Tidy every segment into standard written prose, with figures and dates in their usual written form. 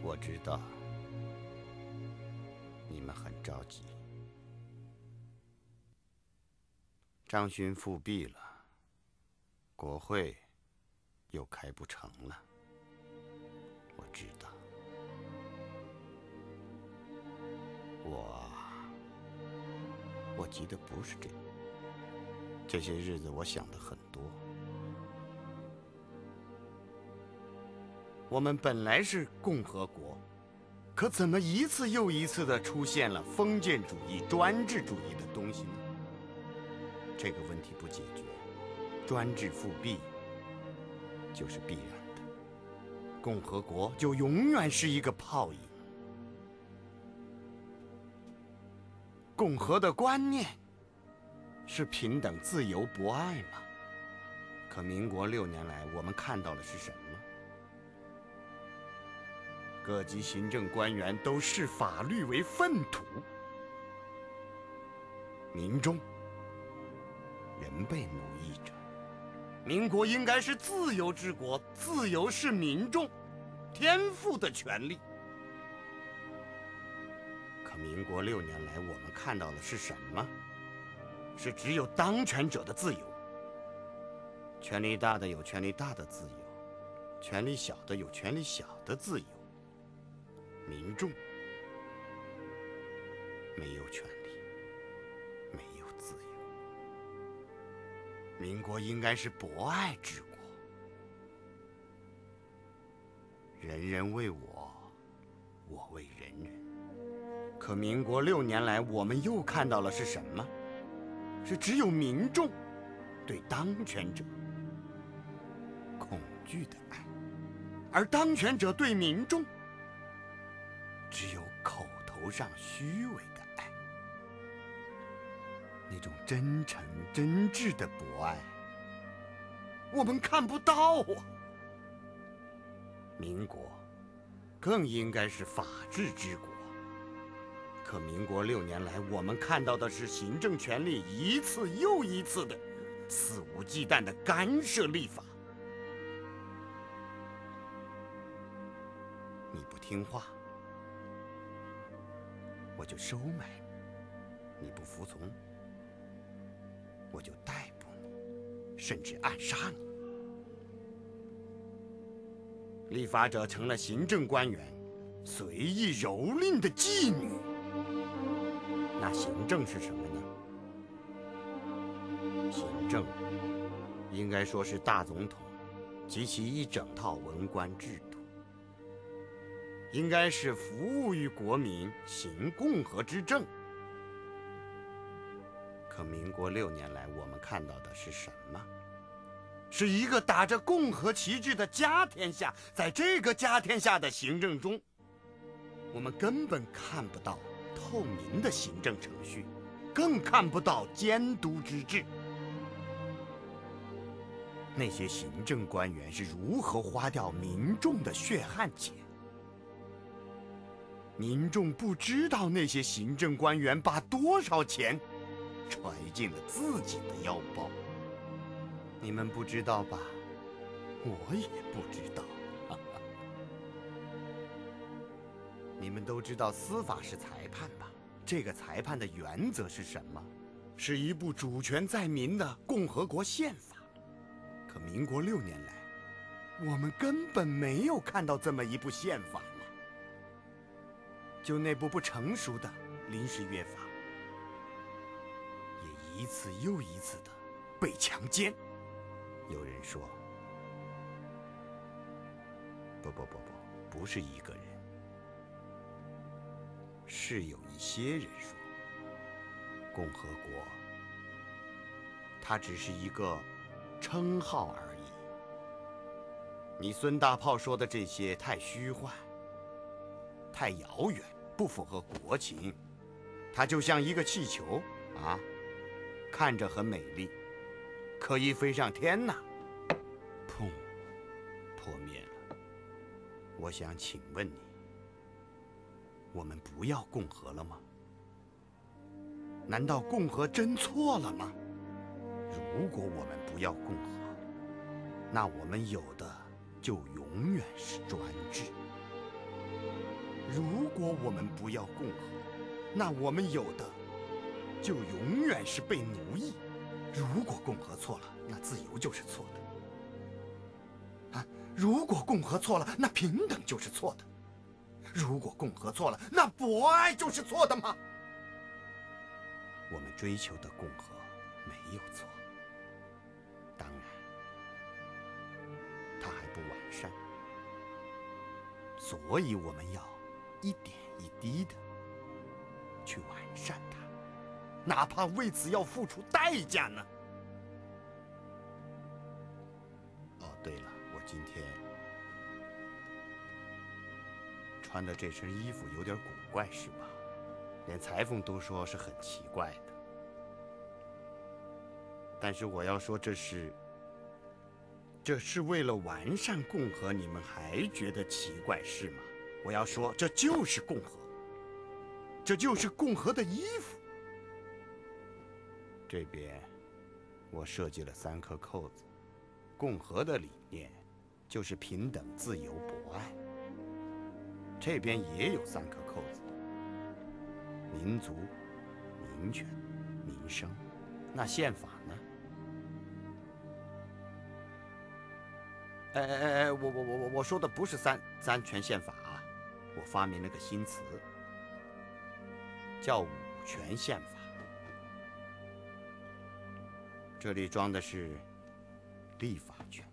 我知道你们很着急。张勋复辟了，国会又开不成了。我知道，我急的不是这个。这些日子我想的很多。我们本来是共和国，可怎么一次又一次的出现了封建主义、专制主义的东西呢？这个问题不解决，专制复辟就是必然的，共和国就永远是一个泡影。共和的观念是平等、自由、博爱吗？可民国6年来，我们看到的是什么？各级行政官员都视法律为粪土，民众仍被奴役着。民国应该是自由之国，自由是民众天赋的权利。可民国6年来，我们看到的是什么？是只有当权者的自由。权力大的有权力大的自由，权力小的有权力小的自由。民众没有权利，没有自由。民国应该是博爱之国，人人为我，我为人人。可民国6年来，我们又看到了是什么？是只有民众对当权者恐惧的爱，而当权者对民众只有口头上虚伪的爱。那种真诚真挚的博爱，我们看不到啊。民国更应该是法治之国，可民国6年来，我们看到的是行政权力一次又一次的肆无忌惮的干涉立法。你不听话，我就收买你；你不服从，我就逮捕你，甚至暗杀你。立法者成了行政官员随意蹂躏的妓女。那行政是什么呢？行政应该说是大总统及其一整套文官制度，应该是服务于国民，行共和之政。可民国6年来，我们看到的是什么？是一个打着共和旗帜的家天下。在这个家天下的行政中，我们根本看不到透明的行政程序，更看不到监督之治。那些行政官员是如何花掉民众的血汗钱？民众不知道那些行政官员把多少钱揣进了自己的腰包。你们不知道吧？我也不知道。你们都知道司法是裁判吧？这个裁判的原则是什么？是一部主权在民的共和国宪法。可民国6年来，我们根本没有看到这么一部宪法嘛。就那部不成熟的临时约法，也一次又一次的被强奸。有人说，不是一个人，是有一些人说，共和国它只是一个称号而已。你孙大炮说的这些太虚幻，太遥远，不符合国情。它就像一个气球啊，看着很美丽，可一飞上天呐，砰，破灭了。我想请问你，我们不要共和了吗？难道共和真错了吗？如果我们不要共和，那我们有的就永远是专制。如果我们不要共和，那我们有的就永远是被奴役。如果共和错了，那自由就是错的。啊，如果共和错了，那平等就是错的。如果共和错了，那博爱就是错的吗？我们追求的共和没有错，当然，它还不完善，所以我们要一点一滴的去完善它，哪怕为此要付出代价呢。哦，对了，我今天穿的这身衣服有点古怪，是吧？连裁缝都说是很奇怪的。但是我要说，这是为了完善共和，你们还觉得奇怪是吗？我要说，这就是共和，这就是共和的衣服。这边我设计了3颗扣子，共和的理念就是平等、自由、博爱。这边也有3颗扣子，民族、民权、民生。那宪法呢？我说的不是三权宪法啊，我发明了个新词，叫5权宪法。这里装的是立法权，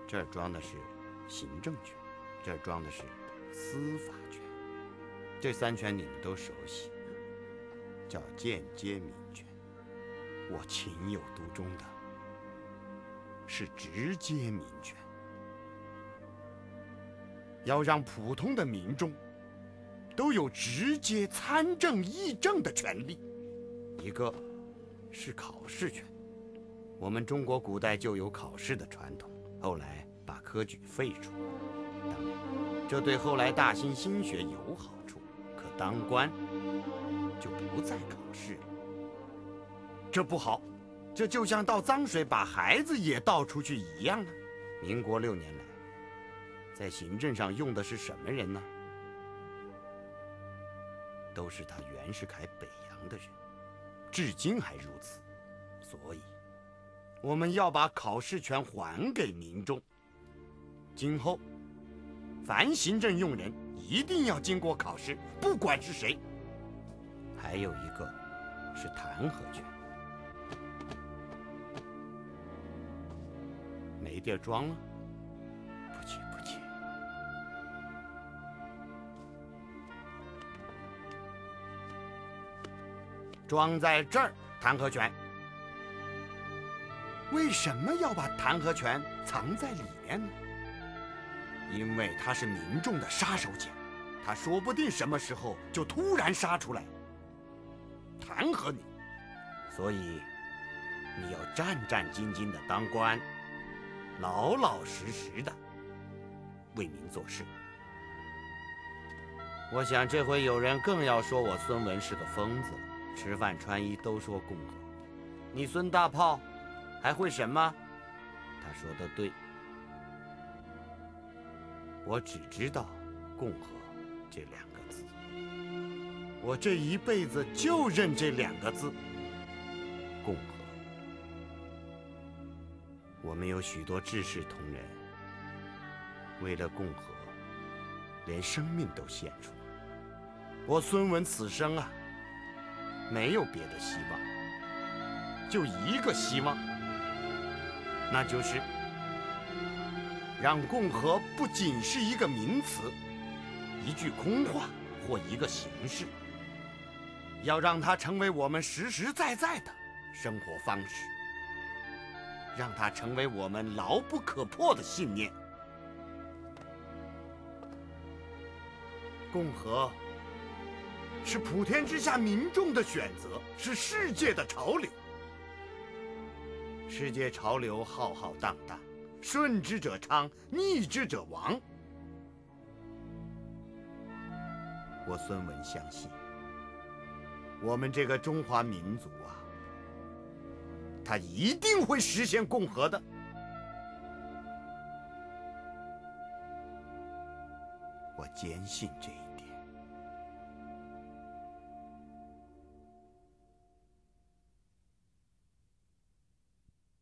这儿装的是行政权，这儿装的是司法权。这3权你们都熟悉，叫间接民权。我情有独钟的是直接民权，要让普通的民众都有直接参政议政的权利。一个是考试权，我们中国古代就有考试的传统，后来把科举废除。当然，这对后来大兴新学有好处，可当官就不再考试了，这不好。这就像倒脏水把孩子也倒出去一样啊！民国6年来，在行政上用的是什么人呢？都是他袁世凯北洋的人，至今还如此。所以，我们要把考试权还给民众。今后，凡行政用人一定要经过考试，不管是谁。还有一个是弹劾权。没地儿装了，不急不急。装在这儿，弹劾权。为什么要把弹劾权藏在里面呢？因为它是民众的杀手锏，他说不定什么时候就突然杀出来，弹劾你。所以，你要战战兢兢地当官。老老实实的为民做事。我想这回有人更要说我孙文是个疯子了，吃饭穿衣都说共和，你孙大炮还会什么？他说的对，我只知道共和这2个字，我这一辈子就认这2个字，共和。我们有许多志士同仁，为了共和，连生命都献出了。我孙文此生啊，没有别的希望，就一个希望，那就是让共和不仅是一个名词、一句空话或一个形式，要让它成为我们实实在在的生活方式。让它成为我们牢不可破的信念。共和是普天之下民众的选择，是世界的潮流。世界潮流浩浩荡荡，顺之者昌，逆之者亡。我孙文相信，我们这个中华民族啊，他一定会实现共和的。我坚信这一